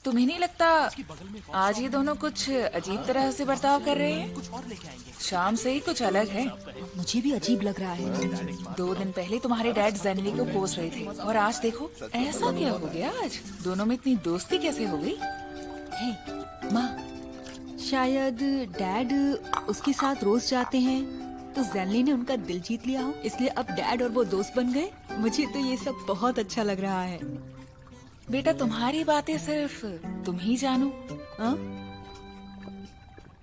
तुम्हें नहीं लगता आज ये दोनों कुछ अजीब तरह से बर्ताव कर रहे हैं? शाम से ही कुछ अलग है। मुझे भी अजीब लग रहा है। 2 दिन पहले तुम्हारे डैड जानवी को कोस रहे थे और आज देखो ऐसा क्या हो गया। आज दोनों में इतनी दोस्ती कैसे हो गई? हे माँ, शायद डैड उसके साथ रोज जाते हैं तो जैनली ने उनका दिल जीत लिया हो, इसलिए अब डैड और वो दोस्त बन गए। मुझे तो ये सब बहुत अच्छा लग रहा है। बेटा तुम्हारी बातें सिर्फ तुम ही जानो।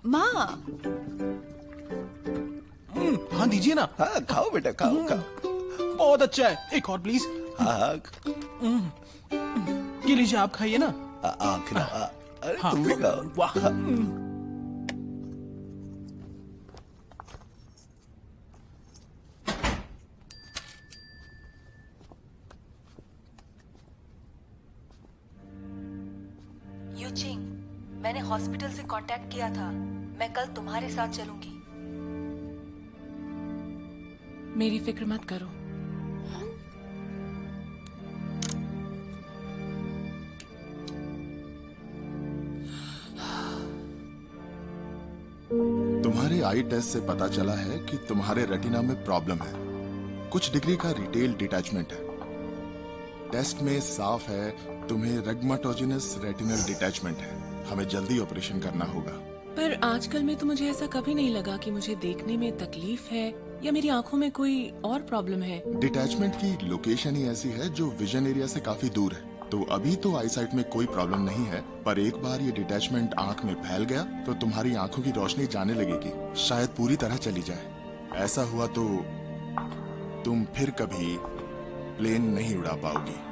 माँ। हाँ दीजिए ना। हाँ खाओ बेटा, खाओ खाओ। बहुत अच्छा है, एक और प्लीज। हाँ ये लीजिए, आप खाइए ना। खिलाओ। अरे हाँ। तुम भी खाओ। वाह। यूचिंग, मैंने हॉस्पिटल से कांटेक्ट किया था। मैं कल तुम्हारे साथ चलूंगी। मेरी फिक्र मत करो। तुम्हारे आई टेस्ट से पता चला है कि तुम्हारे रेटिना में प्रॉब्लम है। कुछ डिग्री का रिटेल डिटैचमेंट है। टेस्ट में साफ है तुम्हें रेग्माटोजेनस रेटिनल डिटैचमेंट है। हमें जल्दी ऑपरेशन करना होगा। पर आजकल में तो मुझे ऐसा कभी नहीं लगा कि मुझे देखने में तकलीफ है या मेरी आंखों में कोई और प्रॉब्लम है। डिटैचमेंट की लोकेशन ही ऐसी है जो विजन एरिया से काफी दूर है। तो अभी तो आईसाइट में कोई प्रॉब्लम नहीं है, पर एक बार ये डिटैचमेंट आंख में फैल गया तो तुम्हारी आंखों की रोशनी जाने लगेगी, शायद पूरी तरह चली जाए। ऐसा हुआ तो तुम फिर कभी प्लेन नहीं उड़ा पाओगी।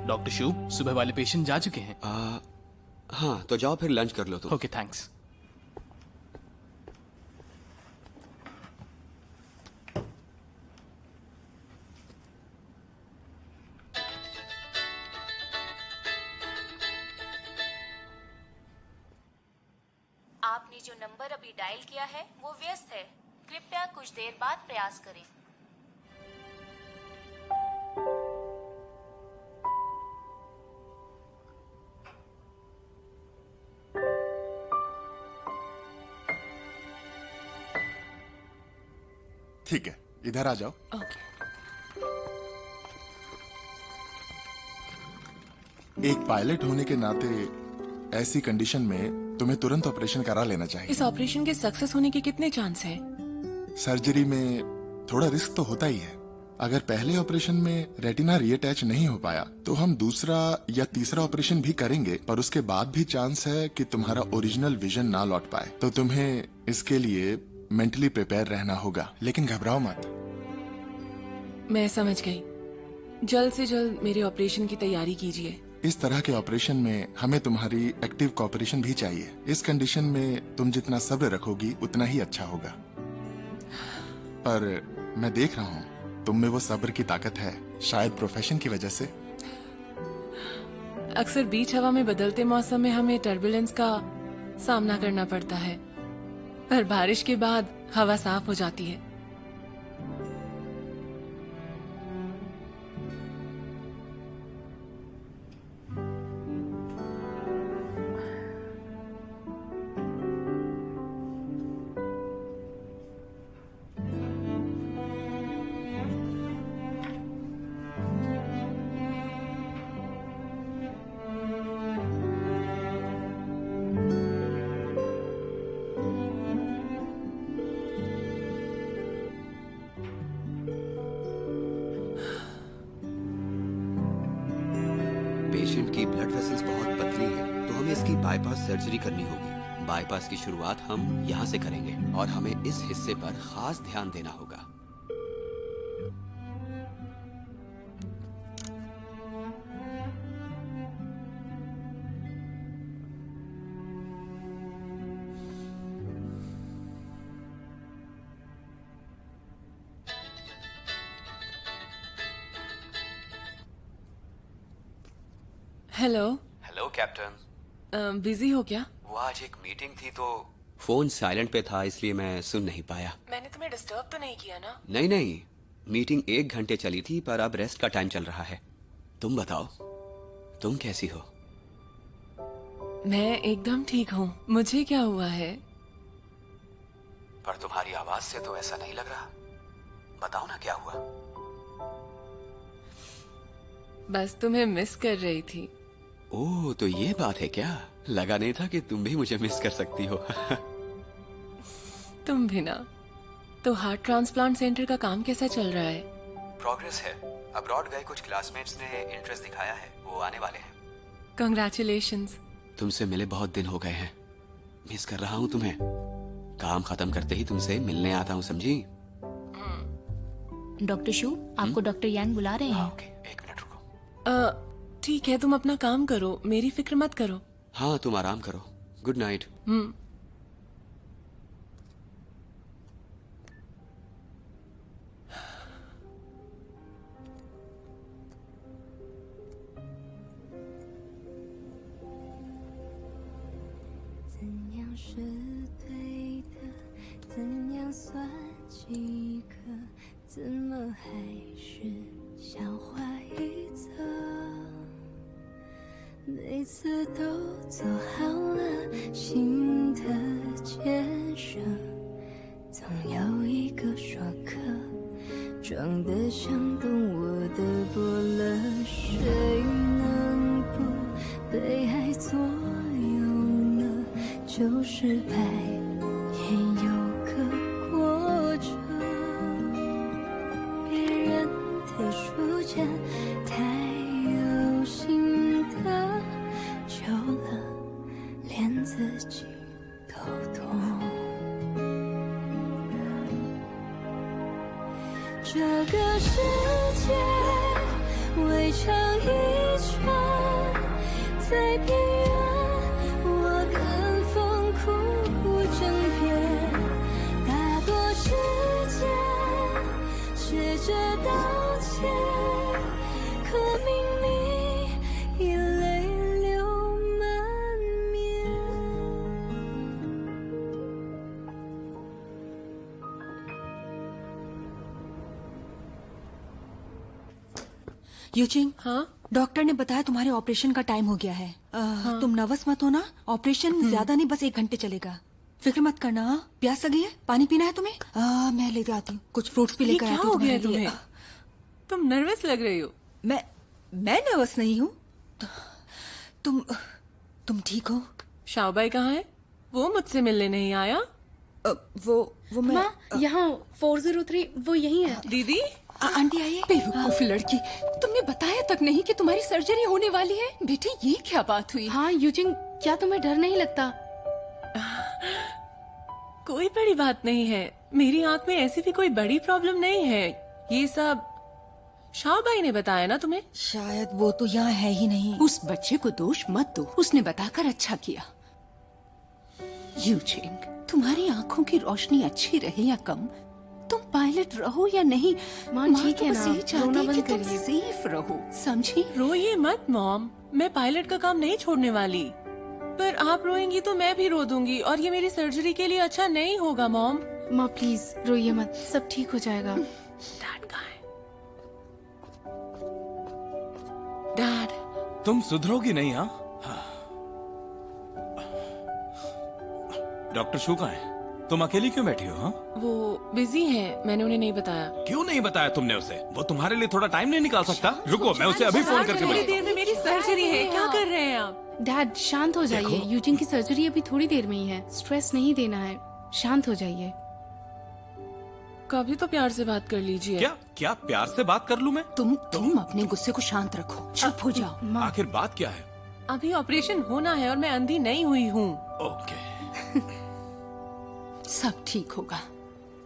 डॉक्टर शुभ, सुबह वाले पेशेंट जा चुके हैं। हाँ, तो जाओ फिर लंच कर लो तुम। Okay thanks. आपने जो नंबर अभी डायल किया है वो व्यस्त है। कृपया कुछ देर बाद प्रयास करें। ठीक है, इधर आ जाओ। ओके। एक पायलट होने के नाते ऐसी कंडीशन में तुम्हें तुरंत ऑपरेशन करा लेना चाहिए। इस ऑपरेशन के सक्सेस होने के कितने चांस हैं? सर्जरी में थोड़ा रिस्क तो होता ही है। अगर पहले ऑपरेशन में रेटिना रीअटैच नहीं हो पाया तो हम दूसरा या तीसरा ऑपरेशन भी करेंगे, पर उसके बाद भी चांस है कि तुम्हारा ओरिजिनल विजन ना लौट पाए। तो तुम्हें इसके लिए मेंटली प्रिपेयर रहना होगा, लेकिन घबराओ मत। मैं समझ गई। जल्द से जल्द मेरे ऑपरेशन की तैयारी कीजिए। इस तरह के ऑपरेशन में हमें तुम्हारी एक्टिव कोऑपरेशन भी चाहिए। इस कंडीशन में तुम जितना सब्र रखोगी उतना ही अच्छा होगा। पर मैं देख रहा हूँ तुम में वो सब्र की ताकत है, शायद प्रोफेशन की वजह से। अक्सर बीच हवा में बदलते मौसम में हमें टर्बुलेंस का सामना करना पड़ता है, पर बारिश के बाद हवा साफ हो जाती है। पेशेंट की ब्लड वेसल्स बहुत पतली है, तो हमें इसकी बाईपास सर्जरी करनी होगी। बाईपास की शुरुआत हम यहाँ से करेंगे और हमें इस हिस्से पर खास ध्यान देना होगा। हेलो। Hello captain. बिजी हो क्या? वो आज एक मीटिंग थी तो फोन साइलेंट पे था, इसलिए मैं सुन नहीं पाया। मैंने तुम्हें डिस्टर्ब तो नहीं किया ना? नहीं नहीं, मीटिंग 1 घंटे चली थी, पर अब रेस्ट का टाइम चल रहा है। तुम बताओ, तुम कैसी हो? मैं एकदम ठीक हूँ। मुझे क्या हुआ है? पर तुम्हारी आवाज से तो ऐसा नहीं लग रहा। बताओ ना क्या हुआ। बस तुम्हें मिस कर रही थी। ओह, तो ये बात है क्या? लगा नहीं था कि तुम भी मुझे मिस कर सकती हो। तुम भी ना। तो हार्ट ट्रांसप्लांट सेंटर का काम कैसा चल रहा है? प्रोग्रेस है। अब्रॉड गए कुछ क्लासमेट्स ने इंटरेस्ट दिखाया है, वो आने वाले हैं। कंग्रेचुलेशंस। तुमसे मिले बहुत दिन हो गए हैं, मिस कर रहा हूँ तुम्हें। काम खत्म करते ही तुमसे मिलने आता हूँ, समझी? डॉक्टर शू, आपको डॉक्टर यांग बुला रहे हैं। ओके, 1 मिनट रुको। ठीक है, तुम अपना काम करो, मेरी फिक्र मत करो। हाँ, तुम आराम करो। गुड नाइट।每次都做好了新的建设，总有一个说客装得像懂我的波澜，谁能不被爱左右呢？就失败也有个过程，别人的书签太有心得，久了连自己都懂。这个世界围成一圈，在边缘我跟风苦争辩，大过世界学着道歉，可明明已泪流满面。यूचिंग, हाँ? डॉक्टर ने बताया तुम्हारे ऑपरेशन का टाइम हो गया है। तुम नर्वस मत हो ना, ऑपरेशन ज्यादा नहीं, बस 1 घंटे चलेगा। फिक्र मत करना। हाँ? प्यास लगी है? पानी पीना है तुम्हें? मैं लेकर आती हूँ, कुछ फ्रूट्स भी ये लेकर क्या आती हो हूँ गया तुम्हारे लिए। तुम्हें? तुम नर्वस लग रही हो। मैं नर्वस नहीं हूँ। तुम ठीक हो? शाओबाई कहाँ है? वो मुझसे मिलने नहीं आया। वो मैं यहाँ 403 वो यही है। दीदी, आंटी आइए। बेवकूफ लड़की, तुमने बताया तक नहीं कि तुम्हारी सर्जरी होने वाली है। बेटे, ये क्या बात हुई? हाँ यूजिंग, क्या तुम्हें डर नहीं लगता? कोई बड़ी बात नहीं है। मेरी आंख में ऐसी भी कोई बड़ी प्रॉब्लम नहीं है। ये सब शाओबाई ने बताया ना तुम्हें? शायद वो तो यहाँ है ही नहीं। उस बच्चे को दोष मत दो, उसने बताकर अच्छा किया। यूजिंग, तुम्हारी आंखों की रोशनी अच्छी रहे या कम, तुम पायलट रहो या नहीं, माँ ठीक है ना, यही चाहती है कि तुम सेफ रहो, समझी? रोइए मत मॉम, मैं पायलट का काम नहीं छोड़ने वाली। पर आप रोएंगी तो मैं भी रो दूंगी और ये मेरी सर्जरी के लिए अच्छा नहीं होगा मॉम। माँ प्लीज रोइए मत, सब ठीक हो जाएगा। डैड कहाँ है? डैड, तुम सुधरोगी नहीं? हाँ, डॉक्टर शू कहाँ है? तुम अकेली क्यों बैठी हो? हाँ, वो बिजी हैं, मैंने उन्हें नहीं बताया। क्यों नहीं बताया तुमने उसे? वो तुम्हारे लिए थोड़ा टाइम नहीं निकाल सकता? रुको, मैं उसे अभी फोन करके थोड़ी बुलाता देर में मेरी सर्जरी है, क्या कर रहे हैं आप? डैड शांत हो जाइए, यूजिंग की सर्जरी अभी थोड़ी देर में ही है, स्ट्रेस नहीं देना है, शांत हो जाइए। कभी तो प्यार से बात कर लीजिए। क्या क्या प्यार से बात कर लूं मैं? तुम अपने गुस्से को शांत रखो, चुप हो जाओ। आखिर बात क्या है? अभी ऑपरेशन होना है और मैं अंधी नहीं हुई हूँ। ओके। सब ठीक होगा।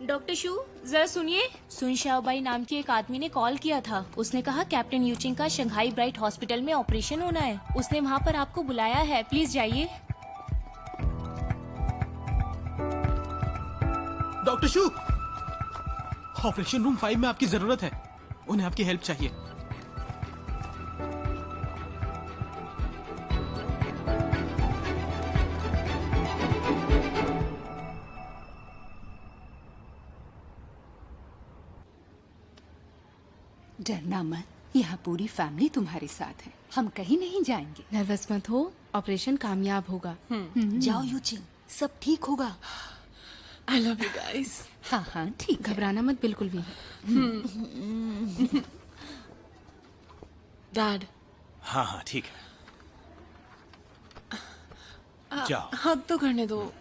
डॉक्टर शू, जरा सुनिए। सुन शाओबाई नाम के एक आदमी ने कॉल किया था। उसने कहा कैप्टन यूचिंग का शंघाई ब्राइट हॉस्पिटल में ऑपरेशन होना है। उसने वहाँ पर आपको बुलाया है, प्लीज जाइए। डॉक्टर शू, ऑपरेशन रूम 5 में आपकी जरूरत है। उन्हें आपकी हेल्प चाहिए। डरना मत, यहाँ पूरी फैमिली तुम्हारे साथ है। हम कहीं नहीं जाएंगे। नर्वस मत हो, ऑपरेशन कामयाब होगा। जाओ यूचिंग, सब ठीक होगा। I love you guys. हाँ हाँ ठीक, घबराना मत बिल्कुल भी। डैड। हाँ हाँ ठीक है, जाओ। हक तो करने दो।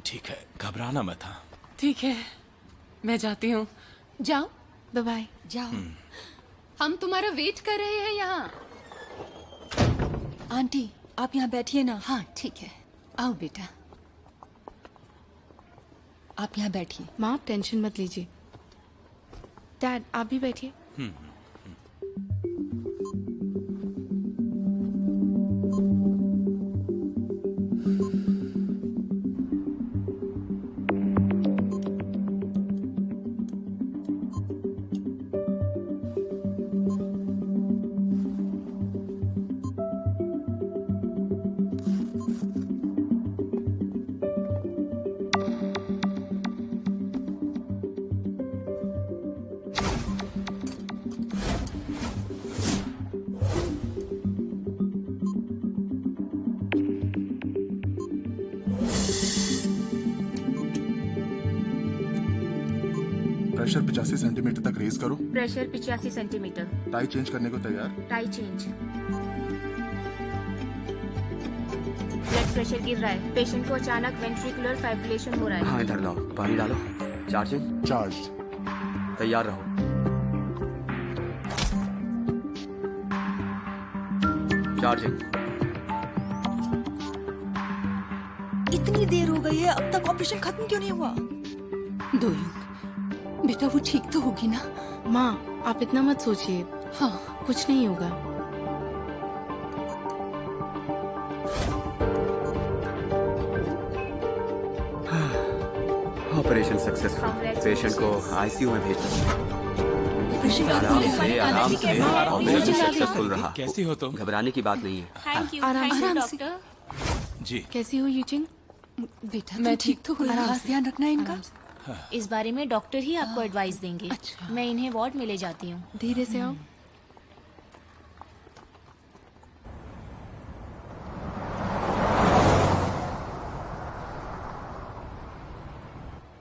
ठीक है, घबराना मत। हाँ ठीक है, मैं जाती हूँ। जाओ, बाय बाय। जाओ। हम तुम्हारा वेट कर रहे हैं यहाँ। आंटी, आप यहाँ बैठिए ना। हाँ ठीक है, आओ बेटा। आप यहाँ बैठिए। माँ, आप टेंशन मत लीजिए। डैड, आप भी बैठिए। प्रेशर 85 सेंटीमीटर तक रेज करो। Pressure 85 centimetre. टाई चेंज करने को तैयार। Tie change. ब्लड प्रेशर गिर रहा है। पेशेंट को अचानक वेंट्रिकुलर फाइब्रिलेशन हो रहा है। हाँ इधर लाओ, पानी डालो। चार्जिंग। चार्ज। तैयार रहो। चार्जिंग। इतनी देर हो गई है, अब तक ऑपरेशन खत्म क्यों नहीं हुआ? दोयुंग, बेटा वो ठीक तो होगी ना? माँ, आप इतना मत सोचिए। हाँ, कुछ नहीं होगा। Operation successful. पेशेंट को आईसीयू में भेज दो। आराम से ऑपरेशन सक्सेसफुल रहा। कैसी हो तुम? घबराने की बात नहीं है। थैंक यू, आराम थैंक यू से। डॉक्टर। जी। कैसी हो यूचिंग? बेटा मैं ठीक तो हुई। खास ध्यान रखना है इनका। इस बारे में डॉक्टर ही आपको एडवाइस देंगे। अच्छा। मैं इन्हें वार्ड में ले जाती हूँ। धीरे से आओ।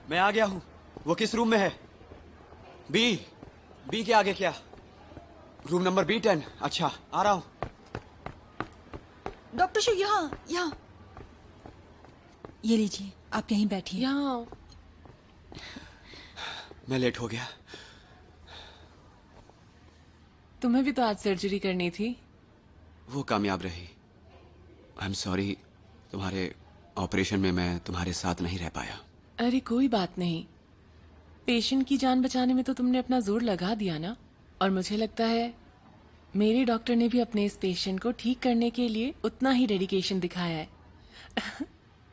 मैं आ गया हूँ। वो किस रूम में है? बी के आगे क्या? Room number B10। अच्छा, आ रहा हूँ। डॉक्टर शू, यहाँ यहाँ। ये लीजिए, आप यहीं बैठिए। यहाँ मैं लेट हो गया। तुम्हें भी तो आज सर्जरी करनी थी। वो कामयाब रही। आई एम सॉरी, तुम्हारे ऑपरेशन में मैं तुम्हारे साथ नहीं रह पाया। अरे कोई बात नहीं। पेशेंट की जान बचाने में तो तुमने अपना जोर लगा दिया ना। और मुझे लगता है मेरे डॉक्टर ने भी अपने इस पेशेंट को ठीक करने के लिए उतना ही डेडिकेशन दिखाया है।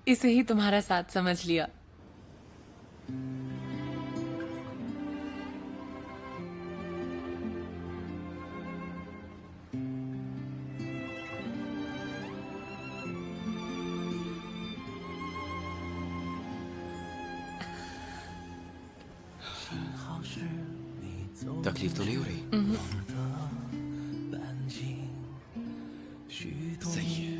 इसे ही तुम्हारा साथ समझ लिया। तकलीफ तो नहीं हो रही? सही है।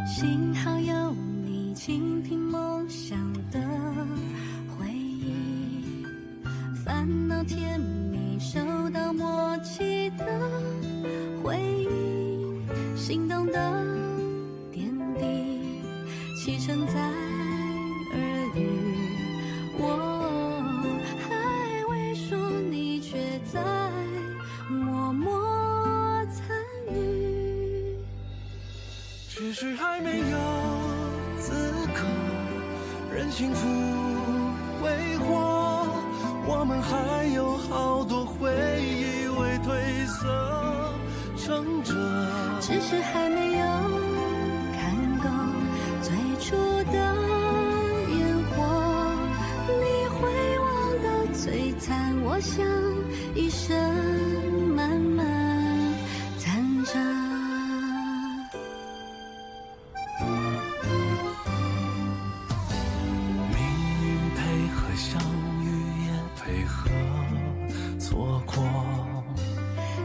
幸好有你倾听梦想的回忆，甜蜜，收到默契的回应，心动的点滴，启程在耳语。我还未说，你却在默默参与。只是还没有资格任幸福挥霍，我们还有好多回忆未褪色撑着。只是还没有看够最初的烟火，你会忘得璀璨，我想一生慢慢残着。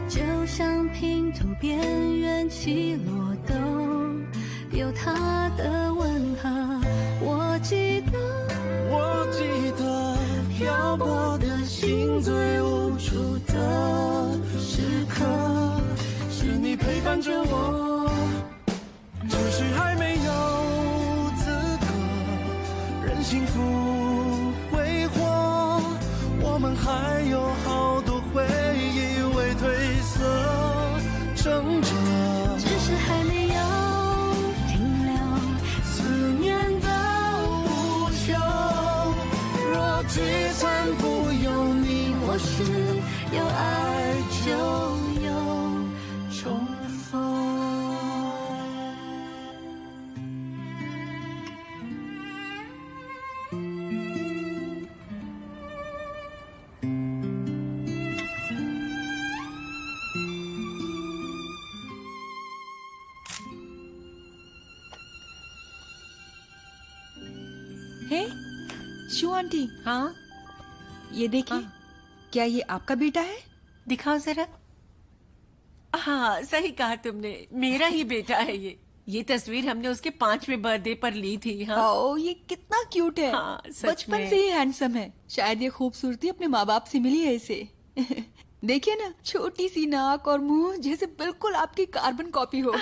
就像拼图边缘起落都有它的吻合。我记得漂泊的心最无助的时刻，是你陪伴着我。只是还没有资格任幸福挥霍，我们还有好多回忆未褪色撑着。只是还没有停留思念的无休，若聚散不由你我是，有爱就有重逢。हे, शू आंटी। हाँ, ये देखिए। क्या ये आपका बेटा है? दिखाओ जरा। हाँ, सही कहा तुमने, मेरा ही बेटा है ये तस्वीर हमने उसके 5वें बर्थडे पर ली थी। हाँ, ओ, ये कितना क्यूट है। हाँ, सच बचपन में। से ही हैंडसम है। शायद ये खूबसूरती अपने माँ बाप से मिली है इसे। देखिए ना, छोटी सी नाक और मुंह जैसे बिल्कुल आपकी कार्बन कॉपी हो।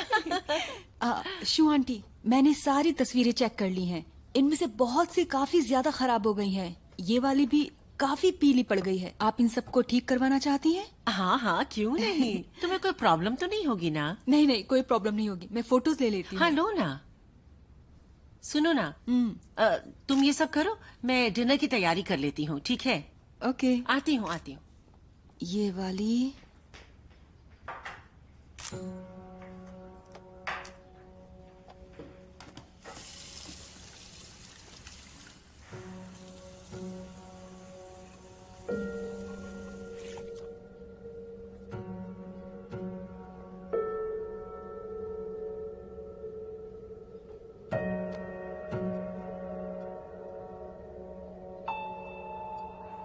शू आंटी, मैंने सारी तस्वीरें चेक कर ली हैं। इनमें से बहुत सी काफी ज्यादा खराब हो गई हैं। ये वाली भी काफी पीली पड़ गई है। आप इन सबको ठीक करवाना चाहती हैं? हाँ हाँ, क्यों नहीं। तुम्हें कोई प्रॉब्लम तो नहीं होगी ना? नहीं नहीं, कोई प्रॉब्लम नहीं होगी। मैं फोटोज ले लेती हूँ। हाँ, लो ना। सुनो ना, तुम ये सब करो, मैं डिनर की तैयारी कर लेती हूँ। ठीक है? ओके, आती हूँ। ये वाली।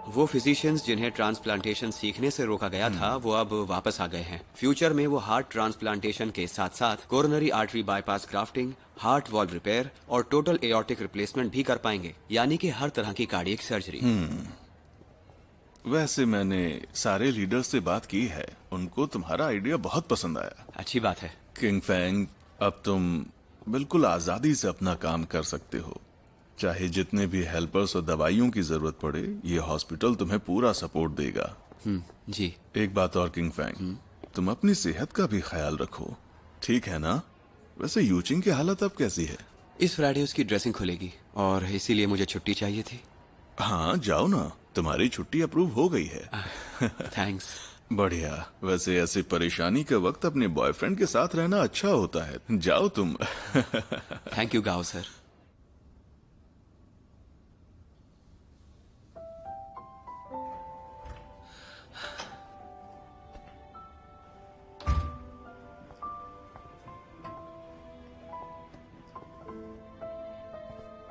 वो फिजिशियंस जिन्हें ट्रांसप्लांटेशन सीखने से रोका गया था, वो अब वापस आ गए हैं। फ्यूचर में वो हार्ट ट्रांसप्लांटेशन के साथ साथ coronary artery bypass grafting, heart valve repair और टोटल एओर्टिक रिप्लेसमेंट भी कर पाएंगे, यानी कि हर तरह की कार्डियक सर्जरी। वैसे मैंने सारे लीडर्स से बात की है, उनको तुम्हारा आइडिया बहुत पसंद आया। अच्छी बात है। किंग फैंग, अब तुम बिल्कुल आजादी से अपना काम कर सकते हो। चाहे जितने भी हेल्पर्स और दवाइयों की जरूरत पड़े, ये हॉस्पिटल तुम्हें पूरा सपोर्ट देगा। जी। एक बात और किंग फैंग, तुम अपनी सेहत का भी ख्याल रखो, ठीक है ना? वैसे यूचिंग की हालत अब कैसी है? इस फ्राइडे उसकी ड्रेसिंग खुलेगी और इसीलिए मुझे छुट्टी चाहिए थी। हाँ, जाओ ना, तुम्हारी छुट्टी अप्रूव हो गई है। थैंक्स। बढ़िया। वैसे ऐसी परेशानी के वक्त अपने बॉयफ्रेंड के साथ रहना अच्छा होता है। जाओ तुम। थैंक यू गाओ सर।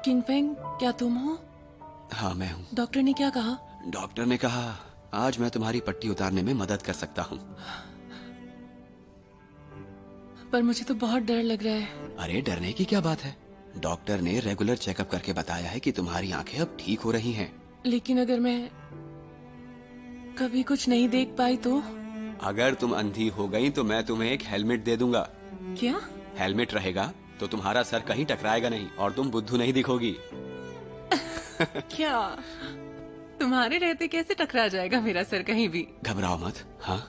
किंगफेंग, क्या तुम हो? हाँ, मैं हूँ। डॉक्टर ने क्या कहा? डॉक्टर ने कहा आज मैं तुम्हारी पट्टी उतारने में मदद कर सकता हूँ। पर मुझे तो बहुत डर लग रहा है। अरे डरने की क्या बात है, डॉक्टर ने रेगुलर चेकअप करके बताया है कि तुम्हारी आंखें अब ठीक हो रही हैं। लेकिन अगर मैं कभी कुछ नहीं देख पाई तो? अगर तुम अंधी हो गई तो मैं तुम्हें एक हेलमेट दे दूंगा। क्या? हेलमेट रहेगा तो तुम्हारा सर कहीं टकराएगा नहीं और तुम बुद्धू नहीं दिखोगी। क्या? तुम्हारे रहते कैसे टकरा जाएगा मेरा सर कहीं भी? घबराओ मत। हाँ,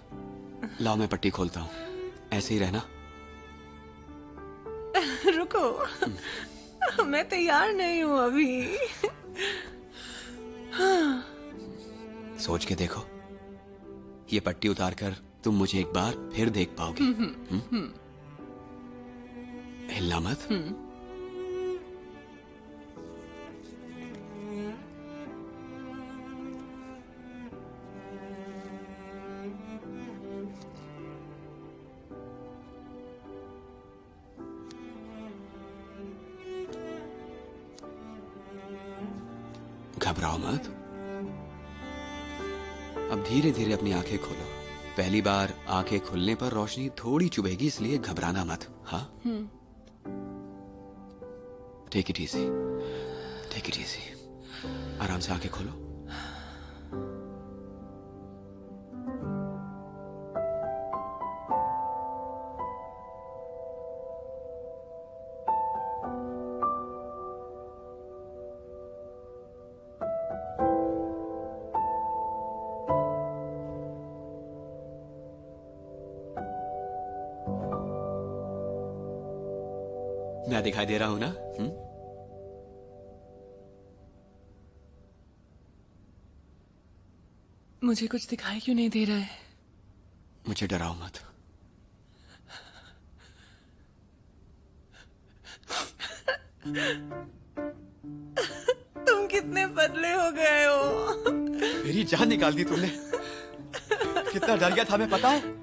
लाओ मैं पट्टी खोलता हूँ, ऐसे ही रहना। रुको, मैं तैयार नहीं हूँ अभी। सोच के देखो, ये पट्टी उतार कर तुम मुझे एक बार फिर देख पाओगे। हिलना मत। घबराओ मत। अब धीरे धीरे अपनी आंखें खोलो। पहली बार आंखें खुलने पर रोशनी थोड़ी चुभेगी, इसलिए घबराना मत। हाँ, take it easy, take it easy. आराम से आंखें खोलो। मैं दिखाई दे रहा हूं ना? मुझे कुछ दिखाई क्यों नहीं दे रहा है? मुझे डराओ मत। तुम कितने पतले हो गए हो। मेरी जान निकाल दी तुमने। कितना डर गया था मैं, पता है?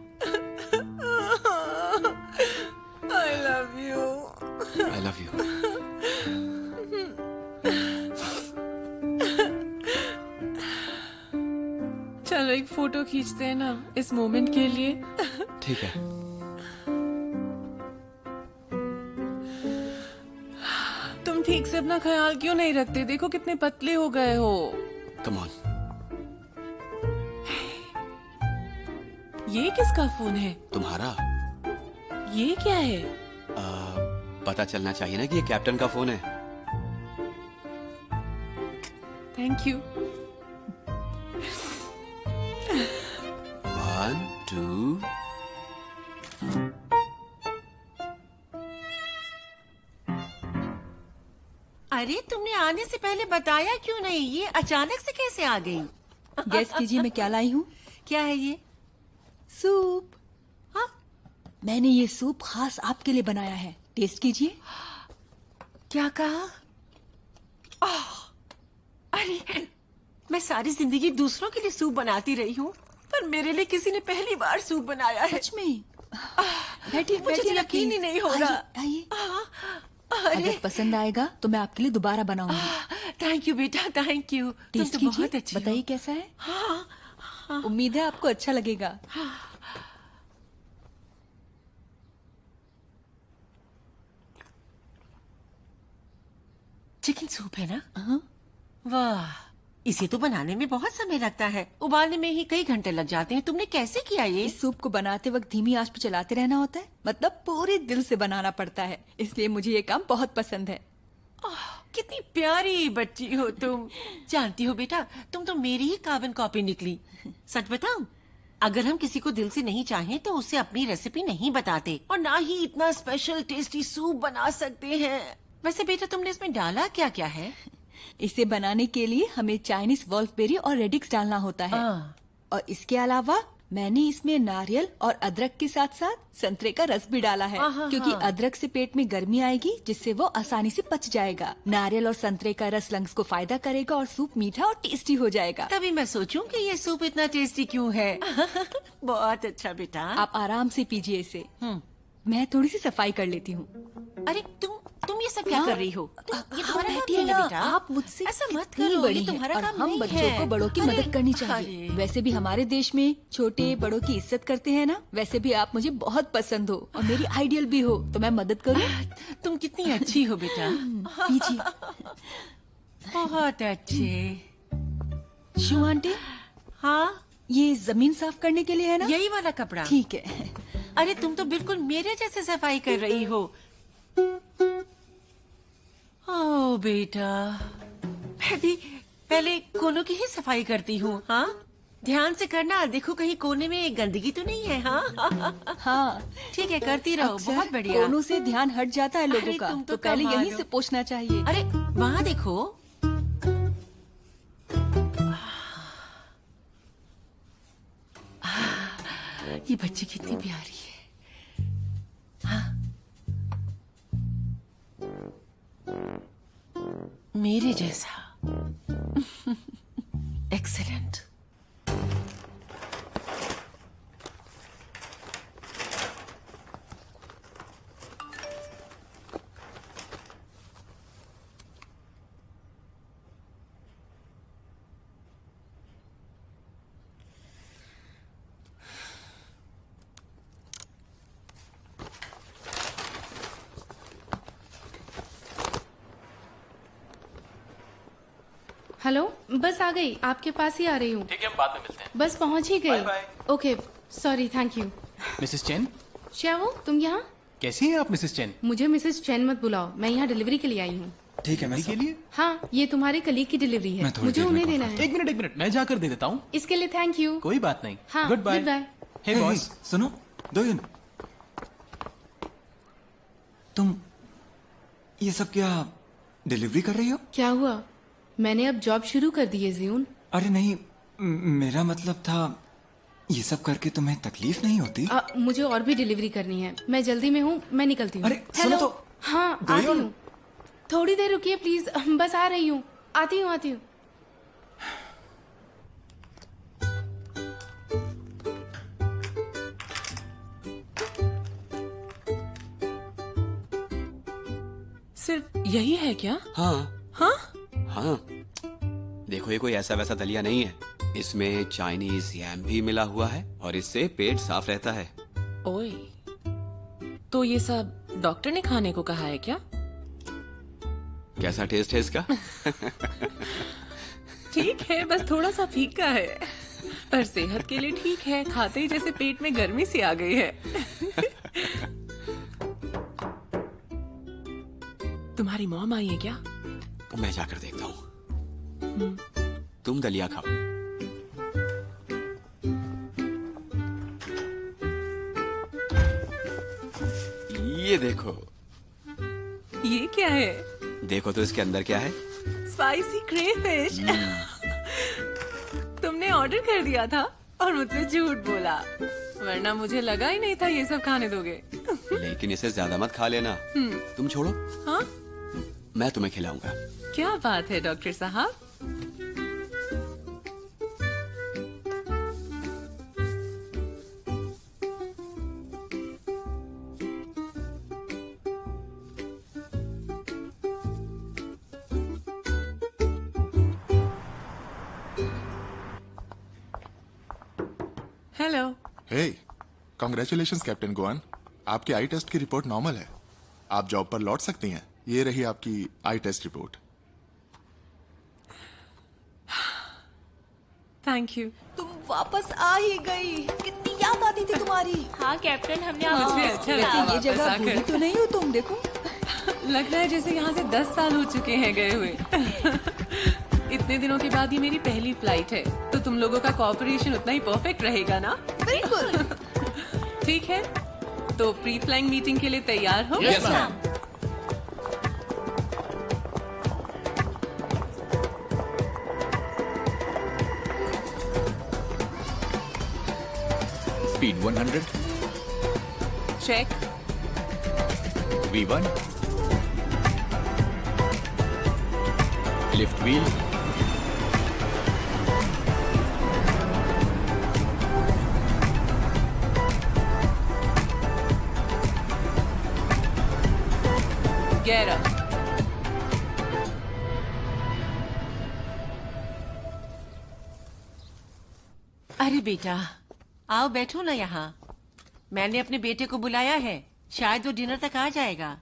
I love you. I love you. चलो एक फोटो खींचते हैं ना इस मोमेंट के लिए। ठीक है। तुम ठीक से अपना ख्याल क्यों नहीं रखते? देखो कितने पतले हो गए हो। Come on. ये किसका फोन है? तुम्हारा। ये क्या है? पता चलना चाहिए ना कि ये कैप्टन का फोन है। Thank you. 1, 2। अरे तुमने आने से पहले बताया क्यों नहीं? ये अचानक से कैसे आ गई? गेस कीजिए मैं क्या लाई हूँ। क्या है ये? सूप। हाँ, मैंने ये सूप खास आपके लिए बनाया है, टेस्ट कीजिए। क्या कहा? अरे मैं सारी जिंदगी दूसरों के लिए सूप बनाती रही हूँ, पर मेरे लिए किसी ने पहली बार सूप बनाया है। सच में? बैठिए, मुझे तो यकीन ही नहीं हो रहा। आइए। अगर पसंद आएगा तो मैं आपके लिए दोबारा बनाऊंगी। थैंक यू बेटा, थैंक यू। टेस्ट तुम तो बहुत कीजिए, अच्छी हो। बताइए कैसा है। हाँ, उम्मीद है आपको अच्छा लगेगा। चिकन सूप है ना? वाह, इसे तो बनाने में बहुत समय लगता है। उबालने में ही कई घंटे लग जाते हैं। तुमने कैसे किया ये? इस सूप को बनाते वक्त धीमी आंच पर चलाते रहना होता है, मतलब पूरे दिल से बनाना पड़ता है, इसलिए मुझे ये काम बहुत पसंद है। कितनी प्यारी बच्ची हो तुम। जानती हो बेटा, तुम तो मेरी ही कार्बन कॉपी निकली। सच बताऊं, अगर हम किसी को दिल से नहीं चाहें तो उसे अपनी रेसिपी नहीं बताते, और ना ही इतना स्पेशल टेस्टी सूप बना सकते हैं। वैसे बेटा तुमने इसमें डाला क्या क्या है? इसे बनाने के लिए हमें चाइनीज वॉल्फबेरी और रेडिक्स डालना होता है, और इसके अलावा मैंने इसमें नारियल और अदरक के साथ साथ संतरे का रस भी डाला है, क्योंकि अदरक से पेट में गर्मी आएगी, जिससे वो आसानी से पच जाएगा। नारियल और संतरे का रस लंग्स को फायदा करेगा और सूप मीठा और टेस्टी हो जाएगा। तभी मैं सोचूं कि ये सूप इतना टेस्टी क्यों है। बहुत अच्छा बेटा। आप आराम से पीजिए इसे। मैं थोड़ी सी सफाई कर लेती हूँ। अरे तुम ये सब क्या कर रही हो? ये तुम्हारा काम बैठिए नहीं है ना, बेटा। आप मुझसे ऐसा मत कितनी करो, बड़ी ये तुम्हारा हैं, काम और हम नहीं बच्चों है। को बड़ों की अरे, मदद करनी चाहिए। वैसे भी हमारे देश में छोटे बड़ों की इज्जत करते हैं ना, वैसे भी आप मुझे बहुत पसंद हो और मेरी आइडियल भी हो, तो मैं मदद करूँ? तुम कितनी अच्छी हो बेटा। पीजिए। बहुत अच्छे। शू आंटी? हाँ ये जमीन साफ करने के लिए है ना? यही वाला कपड़ा। ठीक है। अरे तुम तो बिल्कुल मेरे जैसे सफाई कर रही हो। ओ बेटा, मैं भी पहले कोनों की ही सफाई करती हूँ। हाँ, ध्यान से करना, देखो कहीं कोने में गंदगी तो नहीं है। हाँ हाँ ठीक है, करती रहो। अक्सर बहुत बढ़िया। कोनों से ध्यान हट जाता है लोगों अरे का, तुम तो पहले कमाल यहीं हो। से पूछना चाहिए। अरे वहाँ देखो। ये बच्ची कितनी प्यारी है। हाँ, मेरे जैसा। एक्सीलेंट। हेलो, बस आ गई, आपके पास ही आ रही हूँ। ठीक है, हम बाद में मिलते हैं। बस पहुँच ही गई। Bye bye. Okay, sorry, thank you. Mrs Chen, Xiao, तुम यहाँ? कैसी हैं आप मिसेस चेन? मुझे मिसेस चैन मत बुलाओ, मैं यहाँ डिलीवरी के लिए आई हूँ। ठीक है, मैं के लिए? हाँ, ये तुम्हारे कलीग की डिलीवरी है, मैं थोड़ी मुझे देर में उन्हें देना है। एक मिनट, मैं जाकर दे देता हूँ। इसके लिए थैंक यू। कोई बात नहीं। हाँ, गुड बाय। goodbye। हे बॉस, सुनो, दोयन, तुम ये सब क्या डिलीवरी कर रही हो? क्या हुआ? मैंने अब जॉब शुरू कर दी है जियून। अरे नहीं, मेरा मतलब था ये सब करके तुम्हें तकलीफ नहीं होती? मुझे और भी डिलीवरी करनी है, मैं जल्दी में हूँ, मैं निकलती हूँ। अरे सुनो तो। हाँ, आती हूँ। थोड़ी देर रुकिए प्लीज, बस आ रही हूँ। आती हूँ। सिर्फ यही है क्या? हाँ हाँ? हाँ, देखो ये कोई ऐसा वैसा दलिया नहीं है। इसमें चाइनीज यैम भी मिला हुआ है और इससे पेट साफ रहता है। ओए, तो ये सब डॉक्टर ने खाने को कहा है क्या? कैसा टेस्ट है इसका? ठीक है, बस थोड़ा सा फीका है, पर सेहत के लिए ठीक है। खाते ही जैसे पेट में गर्मी सी आ गई है। तुम्हारी मॉम आई है क्या? मैं जाकर देखता हूँ। तुम दलिया खाओ। ये देखो। ये क्या है? देखो तो इसके अंदर क्या है? Spicy crayfish. तुमने ऑर्डर कर दिया था और मुझसे झूठ बोला, वरना मुझे लगा ही नहीं था ये सब खाने दोगे। लेकिन इसे ज्यादा मत खा लेना। तुम छोड़ो। हाँ? मैं तुम्हें खिलाऊंगा। क्या बात है डॉक्टर साहब। हेलो। हे, कांग्रेचुलेशंस कैप्टन गोवान, आपके आई टेस्ट की रिपोर्ट नॉर्मल है। आप जॉब पर लौट सकती हैं। ये रही आपकी आई टेस्ट रिपोर्ट। Thank you. तुम वापस आ ही गई, कितनी याद आती थी तुम्हारी। हाँ कैप्टन, हमने मुझे अच्छा लगा ये जगह वापस भूली आकर। तो नहीं हो तुम, देखो। लग रहा है जैसे यहाँ से 10 साल हो चुके हैं गए हुए। इतने दिनों के बाद ये मेरी पहली फ्लाइट है, तो तुम लोगों का कोऑपरेशन उतना ही परफेक्ट रहेगा ना? बिल्कुल। ठीक है, तो प्री फ्लाइंग मीटिंग के लिए तैयार हो? Yes, ma'am. Speed 100, check. V1, lift wheel, गेरा। अरे बेटा, आओ बैठो ना यहाँ। मैंने अपने बेटे को बुलाया है, शायद वो डिनर तक आ जाएगा।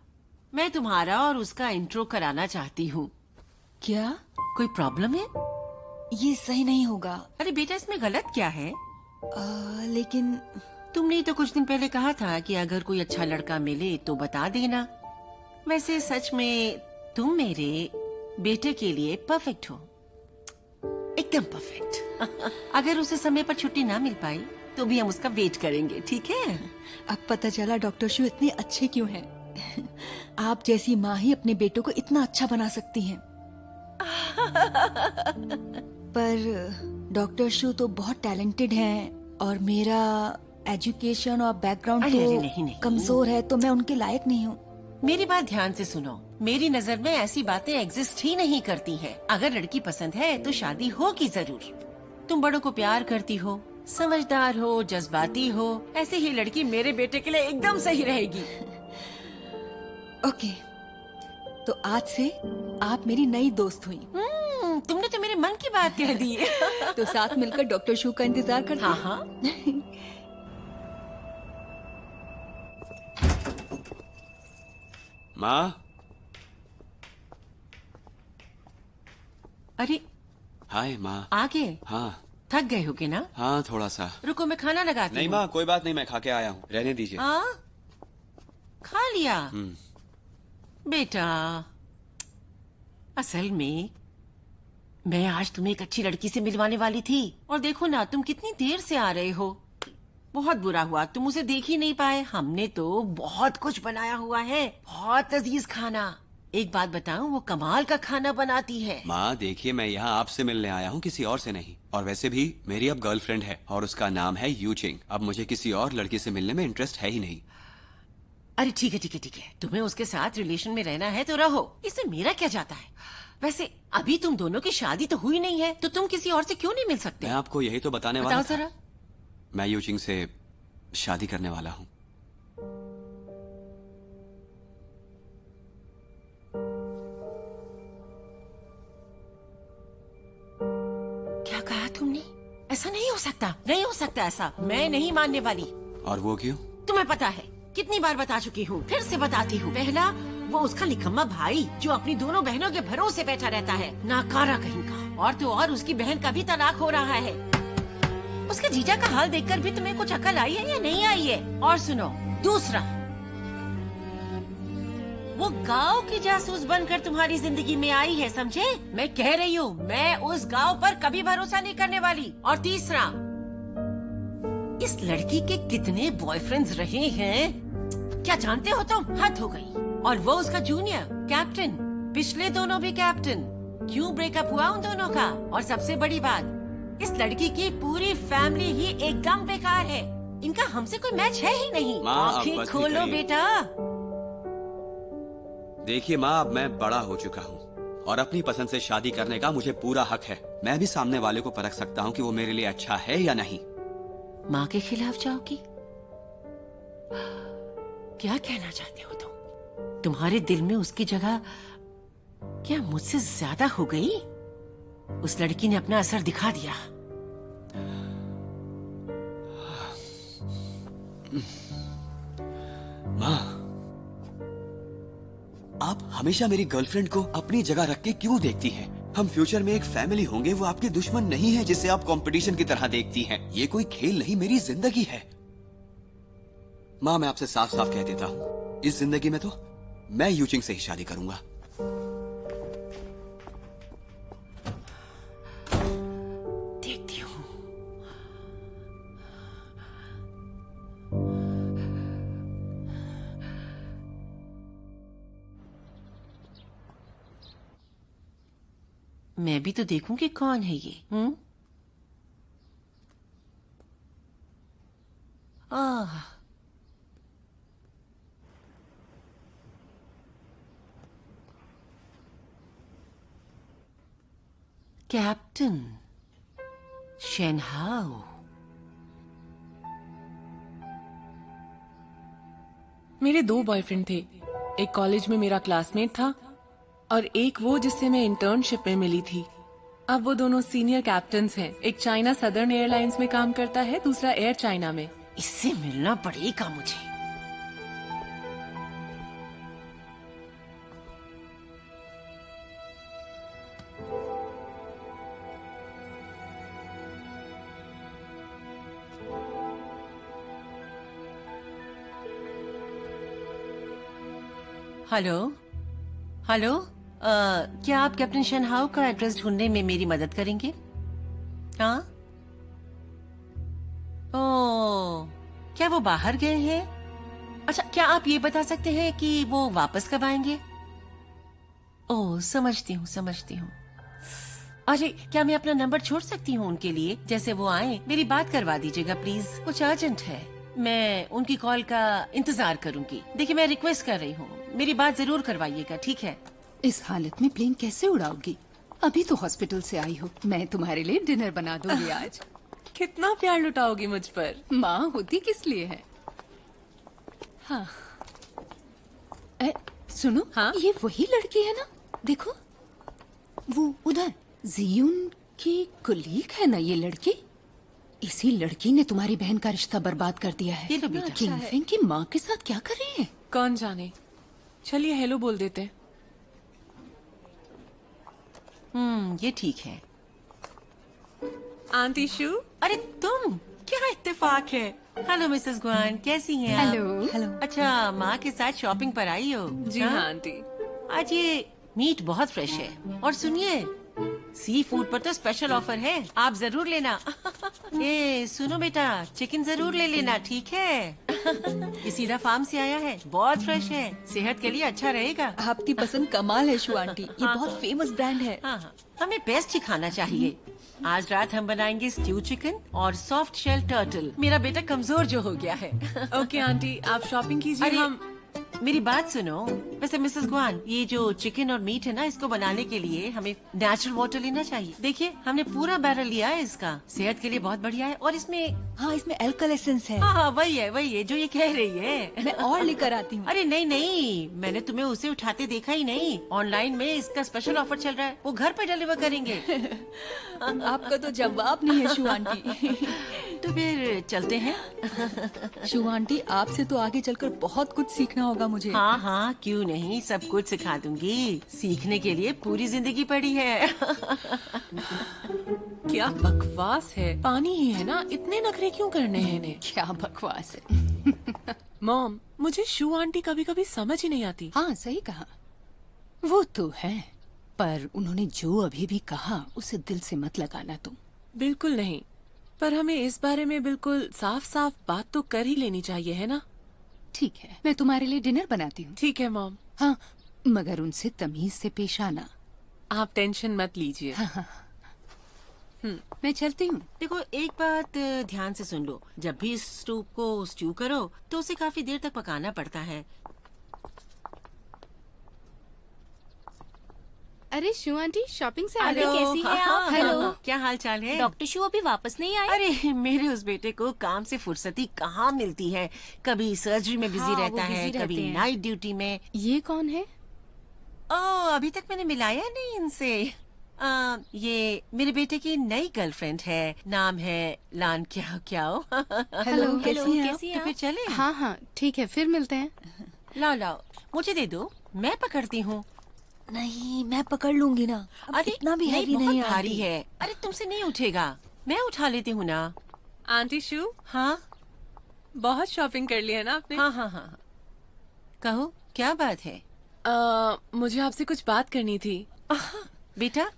मैं तुम्हारा और उसका इंट्रो कराना चाहती हूँ। क्या? कोई प्रॉब्लम है? ये सही नहीं होगा। अरे बेटा, इसमें गलत क्या है? लेकिन तुमने तो कुछ दिन पहले कहा था कि अगर कोई अच्छा लड़का मिले तो बता देना। वैसे सच में तुम मेरे बेटे के लिए परफेक्ट हो, एकदम परफेक्ट। अगर उसे समय पर छुट्टी ना मिल पाई तो भी हम उसका वेट करेंगे, ठीक है? अब पता चला डॉक्टर शू इतने अच्छे क्यों हैं। आप जैसी माँ ही अपने बेटों को इतना अच्छा बना सकती हैं। पर डॉक्टर शू तो बहुत टैलेंटेड हैं और मेरा एजुकेशन और बैकग्राउंड अरे, तो नहीं। कमजोर है, तो मैं उनके लायक नहीं हूँ। मेरी बात ध्यान से सुनो। मेरी नजर में ऐसी बातें एग्जिस्ट ही नहीं करती हैं। अगर लड़की पसंद है तो शादी होगी जरूर। तुम बड़ों को प्यार करती हो, समझदार हो, जज्बाती हो, ऐसे ही लड़की मेरे बेटे के लिए एकदम सही रहेगी। ओके, तो आज से आप मेरी नई दोस्त हुई। तुमने तो मेरे मन की बात कह दी। तो साथ मिलकर डॉक्टर शू का इंतजार करते हैं। हाँ। माँ। अरे हाय माँ। आ गए? हाँ। थक गए हो के ना? हाँ थोड़ा सा। रुको मैं खाना लगाती हूँ। नहीं माँ, कोई बात नहीं, मैं खा के आया हूँ, रहने दीजिए। खा लिया? बेटा, असल में मैं आज तुम्हें एक अच्छी लड़की से मिलवाने वाली थी और देखो ना तुम कितनी देर से आ रहे हो। बहुत बुरा हुआ तुम उसे देख ही नहीं पाए। हमने तो बहुत कुछ बनाया हुआ है, बहुत लजीज खाना। एक बात बताऊं, वो कमाल का खाना बनाती है। माँ देखिए, मैं यहाँ आपसे मिलने आया हूँ, किसी और से नहीं। और वैसे भी मेरी अब गर्लफ्रेंड है और उसका नाम है यूचिंग। अब मुझे किसी और लड़की से मिलने में इंटरेस्ट है ही नहीं। अरे ठीक है, तुम्हें उसके साथ रिलेशन में रहना है तो रहो, इसमें मेरा क्या जाता है। वैसे अभी तुम दोनों की शादी तो हुई नहीं है, तो तुम किसी और से क्यों नहीं मिल सकते? मैं आपको यही तो बताने वाला बताओ था। जरा। मैं यूचिंग से शादी करने वाला हूँ। क्या कहा तुमने? ऐसा नहीं हो सकता, नहीं हो सकता ऐसा। मैं नहीं मानने वाली। और वो क्यों? तुम्हें पता है, कितनी बार बता चुकी हूँ, फिर से बताती हूँ। पहला, वो उसका निकम्मा भाई जो अपनी दोनों बहनों के भरोसे बैठा रहता है, नाकारा कहीं का। और तो और उसकी बहन का भी तलाक हो रहा है। उसके जीजा का हाल देखकर भी तुम्हें कुछ अकल आई है या नहीं आई है? और सुनो, दूसरा, वो गांव की जासूस बनकर तुम्हारी जिंदगी में आई है, समझे? मैं कह रही हूँ, मैं उस गांव पर कभी भरोसा नहीं करने वाली। और तीसरा, इस लड़की के कितने बॉयफ्रेंड्स रहे हैं क्या जानते हो तुम? हद हो गई। और वो उसका जूनियर कैप्टन, पिछले दोनों भी कैप्टन। क्यों ब्रेकअप हुआ उन दोनों का? और सबसे बड़ी बात, इस लड़की की पूरी फैमिली ही एकदम बेकार है। इनका हमसे कोई मैच है ही नहीं। आंखें खोलो बेटा। देखिए माँ, अब मैं बड़ा हो चुका हूँ और अपनी पसंद से शादी करने का मुझे पूरा हक है। मैं भी सामने वाले को परख सकता हूँ कि वो मेरे लिए अच्छा है या नहीं। माँ के खिलाफ जाओगी? क्या कहना चाहते हो तुम? तुम्हारे दिल में उसकी जगह क्या मुझसे ज्यादा हो गई? उस लड़की ने अपना असर दिखा दिया। माँ, आप हमेशा मेरी गर्लफ्रेंड को अपनी जगह रख के क्यों देखती हैं? हम फ्यूचर में एक फैमिली होंगे, वो आपके दुश्मन नहीं है जिसे आप कंपटीशन की तरह देखती हैं। ये कोई खेल नहीं, मेरी जिंदगी है। माँ, मैं आपसे साफ साफ कह देता हूँ, इस जिंदगी में तो मैं यूचिंग से ही शादी करूंगा। देखती हूँ। मैं भी तो देखूं कि कौन है ये। कैप्टन शेनहाओ। मेरे 2 बॉयफ्रेंड थे। एक कॉलेज में मेरा क्लासमेट था और एक वो जिससे मैं इंटर्नशिप में मिली थी। अब वो दोनों सीनियर कैप्टन्स हैं। एक चाइना सदर्न एयरलाइंस में काम करता है, दूसरा एयर चाइना में। इससे मिलना पड़ेगा मुझे। हेलो हेलो क्या आप कैप्टन शनहाउ का एड्रेस ढूंढने में मेरी मदद करेंगे? हाँ? ओ, क्या वो बाहर गए हैं? अच्छा, क्या आप ये बता सकते हैं कि वो वापस कब आएंगे? ओह, समझती हूँ। अरे, क्या मैं अपना नंबर छोड़ सकती हूँ उनके लिए? जैसे वो आए, मेरी बात करवा दीजिएगा प्लीज। कुछ अर्जेंट है। मैं उनकी कॉल का इंतजार करूंगी। देखिए, मैं रिक्वेस्ट कर रही हूँ, मेरी बात जरूर करवाइएगा, ठीक है? इस हालत में प्लेन कैसे उड़ाओगी? अभी तो हॉस्पिटल से आई हो। मैं तुम्हारे लिए डिनर बना दूंगी आज। कितना प्यार लुटाओगी मुझ पर। माँ होती किस लिए है? हाँ। सुनो, हाँ? ये वही लड़की है ना? देखो, वो उधर जियून की कुलीग है ना ये लड़की? इसी लड़की ने तुम्हारी बहन का रिश्ता बर्बाद कर दिया है। ये तो बेटा किंगफिंग की माँ के साथ क्या कर रही है? कौन जाने। चलिए हेलो बोल देते। ये ठीक है। आंटी शू, अरे तुम, क्या इत्तेफाक है। हेलो मिसेस गुआन, कैसी हैं आप? हेलो। अच्छा, माँ के साथ शॉपिंग पर आई हो? जी हाँ आंटी। आज ये मीट बहुत फ्रेश है। और सुनिए, सी फूड पर तो स्पेशल ऑफर है, आप जरूर लेना। ए सुनो बेटा, चिकन जरूर ले लेना, ठीक है? ये सीधा फार्म से आया है, बहुत फ्रेश है, सेहत के लिए अच्छा रहेगा। आपकी पसंद कमाल है शू आंटी, ये बहुत फेमस ब्रांड है। हाँ, हमें बेस्ट ही खाना चाहिए। आज रात हम बनाएंगे स्ट्यू चिकन और सॉफ्ट शेल टर्टल। मेरा बेटा कमजोर जो हो गया है। ओके आंटी, आप शॉपिंग कीजिए। हम मेरी बात सुनो। वैसे मिसेस गुआन, ये जो चिकन और मीट है ना, इसको बनाने के लिए हमें नेचुरल वाटर लेना चाहिए। देखिए, हमने पूरा बैरल लिया है इसका, सेहत के लिए बहुत बढ़िया है। और इसमें इसमें अल्कोहल एसेंस है। हाँ, वही है जो ये कह रही है। मैं और लेकर आती हूँ। अरे नहीं, मैंने तुम्हें उसे उठाते देखा ही नहीं। ऑनलाइन में इसका स्पेशल ऑफर चल रहा है, वो घर पे डिलीवर करेंगे। आपका तो जवाब नहीं है शू आंटी। तो फिर चलते हैं। शू आंटी, आपसे तो आगे चलकर बहुत कुछ सीखना होगा मुझे। हाँ, क्यों नहीं, सब कुछ सिखा दूंगी। सीखने के लिए पूरी जिंदगी पड़ी है। क्या बकवास है, पानी ही है ना, इतने नखरे क्यों करने हैं इन्हें? क्या बकवास है। मॉम, मुझे शू आंटी कभी कभी समझ ही नहीं आती। हाँ, सही कहा। वो तो है, पर उन्होंने जो अभी भी कहा उसे दिल से मत लगाना तुम। बिल्कुल नहीं, पर हमें इस बारे में बिल्कुल साफ साफ बात तो कर ही लेनी चाहिए, है ना? ठीक है, मैं तुम्हारे लिए डिनर बनाती हूँ। ठीक है मॉम। हाँ, मगर उनसे तमीज से पेश आना। आप टेंशन मत लीजिए। हाँ। मैं चलती हूँ। देखो, एक बात ध्यान से सुन लो। जब भी इस सूप को स्ट्यू करो तो उसे काफी देर तक पकाना पड़ता है। अरे शू आंटी, शॉपिंग से आ आंटी, गए? कैसी हैं आप? हेलो, क्या हाल चाल है? डॉक्टर शू अभी वापस नहीं आए? अरे मेरे उस बेटे को काम से फुर्सती कहाँ मिलती है। कभी सर्जरी में बिजी रहता है, कभी नाइट ड्यूटी में। ये कौन है? ओह, अभी तक मैंने मिलाया नहीं इनसे। ये मेरे बेटे की नई गर्लफ्रेंड है, नाम है लान क्याओ। हेलो, कैसी हैं आप? तो फिर चले? हाँ, ठीक है, फिर मिलते हैं। लाओ, मुझे दे दो, मैं पकड़ती हूँ। नहीं, मैं पकड़ लूंगी ना। अरे इतना भी हैवी बहुत नहीं है भारी आंटी। है। अरे तुमसे नहीं उठेगा, मैं उठा लेती हूँ ना। आंटी शू, हाँ, बहुत शॉपिंग कर ली है ना आपने? हाँ। कहो, क्या बात है? मुझे आपसे कुछ बात करनी थी। बेटा,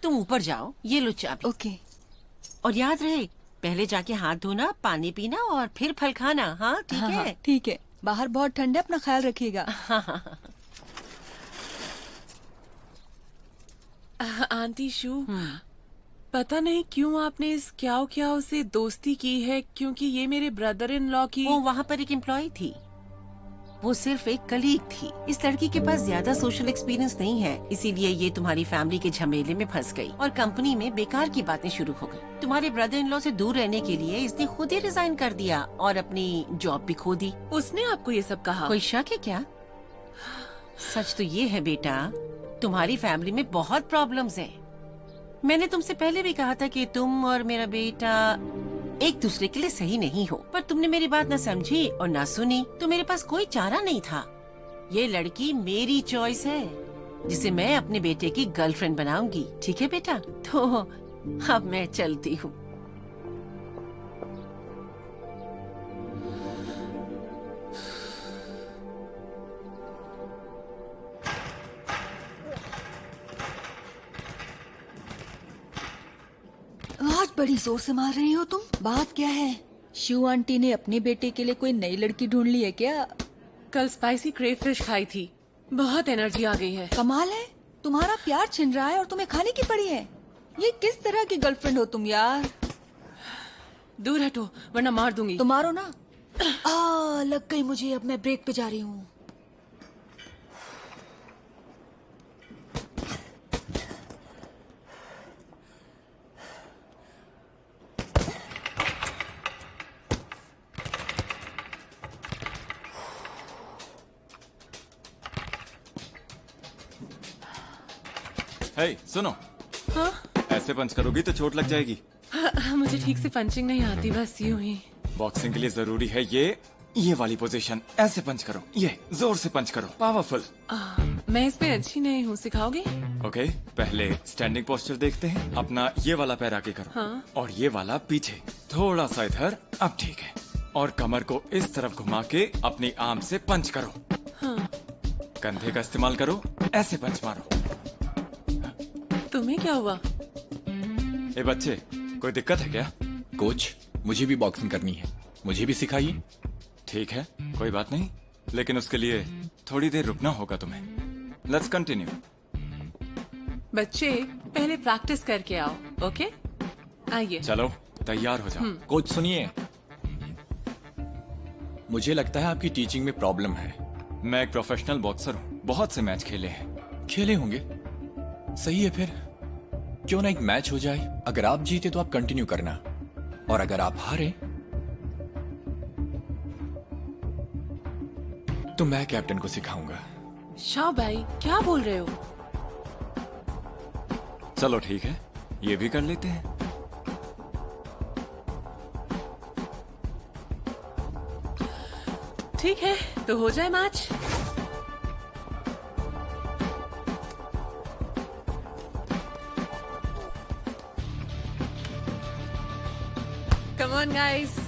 तुम ऊपर जाओ, ये लो चाबी। ओके। और याद रहे, पहले जाके हाथ धोना, पानी पीना और फिर फल खाना। हाँ, ठीक है? ठीक है। बाहर बहुत ठंड है, अपना ख्याल रखिएगा। आंटी शू, पता नहीं क्यों आपने इस क्याओ से दोस्ती की है, क्योंकि ये मेरे ब्रदर इन लॉ की। वो वहाँ पर एक एम्प्लॉय थी, वो सिर्फ एक कलीग थी। इस लड़की के पास ज्यादा सोशल एक्सपीरियंस नहीं है, इसीलिए ये तुम्हारी फैमिली के झमेले में फंस गई और कंपनी में बेकार की बातें शुरू हो गई। तुम्हारे ब्रदर इन लॉ से दूर रहने के लिए इसने खुद ही रिजाइन कर दिया और अपनी जॉब भी खो दी। उसने आपको ये सब कहा? कोई शक है क्या? सच तो ये है बेटा, तुम्हारी फैमिली में बहुत प्रॉब्लम्स हैं। मैंने तुमसे पहले भी कहा था कि तुम और मेरा बेटा एक दूसरे के लिए सही नहीं हो, पर तुमने मेरी बात न समझी और न सुनी, तो मेरे पास कोई चारा नहीं था। ये लड़की मेरी चॉइस है, जिसे मैं अपने बेटे की गर्लफ्रेंड बनाऊंगी। ठीक है बेटा? तो अब मैं चलती हूँ। बड़ी जोर से मार रही हो तुम, बात क्या है? शू आंटी ने अपने बेटे के लिए कोई नई लड़की ढूंढ ली है क्या? कल स्पाइसी क्रेफिश खाई थी, बहुत एनर्जी आ गई है। कमाल है, तुम्हारा प्यार छिन रहा है और तुम्हें खाने की पड़ी है। ये किस तरह की गर्लफ्रेंड हो तुम यार? दूर हटो वरना मार दूंगी। तुम मारो ना। लग गई मुझे, अब मैं ब्रेक पे जा रही हूँ। हे, सुनो। हाँ? ऐसे पंच करोगी तो चोट लग जाएगी। मुझे ठीक से पंचिंग नहीं आती, बस यूं ही। बॉक्सिंग के लिए जरूरी है ये वाली पोजीशन। ऐसे पंच करो, ये जोर से पंच करो, पावरफुल। मैं इसमें अच्छी नहीं हूँ, सिखाओगे? ओके, पहले स्टैंडिंग पोस्चर देखते हैं। अपना ये वाला पैर आगे करो। हाँ? और ये वाला पीछे, थोड़ा सा इधर। अब ठीक है। और कमर को इस तरफ घुमा के अपनी आर्म से पंच करो। हाँ। कंधे का इस्तेमाल करो, ऐसे पंच मारो। तुम्हें क्या हुआ? ए बच्चे, कोई दिक्कत है क्या? कोच, मुझे भी बॉक्सिंग करनी है, मुझे भी सिखाइए। ठीक है, कोई बात नहीं, लेकिन उसके लिए थोड़ी देर रुकना होगा तुम्हें। Let's continue. बच्चे पहले प्रैक्टिस करके आओ, ओके? आइए। चलो तैयार हो जाओ। कोच सुनिए, मुझे लगता है आपकी टीचिंग में प्रॉब्लम है। मैं एक प्रोफेशनल बॉक्सर हूँ, बहुत से मैच खेले हैं। खेले होंगे, सही है। फिर क्यों ना एक मैच हो जाए। अगर आप जीते तो आप कंटिन्यू करना, और अगर आप हारे तो मैं कैप्टन को सिखाऊंगा। शाह भाई क्या बोल रहे हो? चलो ठीक है, ये भी कर लेते हैं। ठीक है, तो हो जाए मैच। Come on, guys.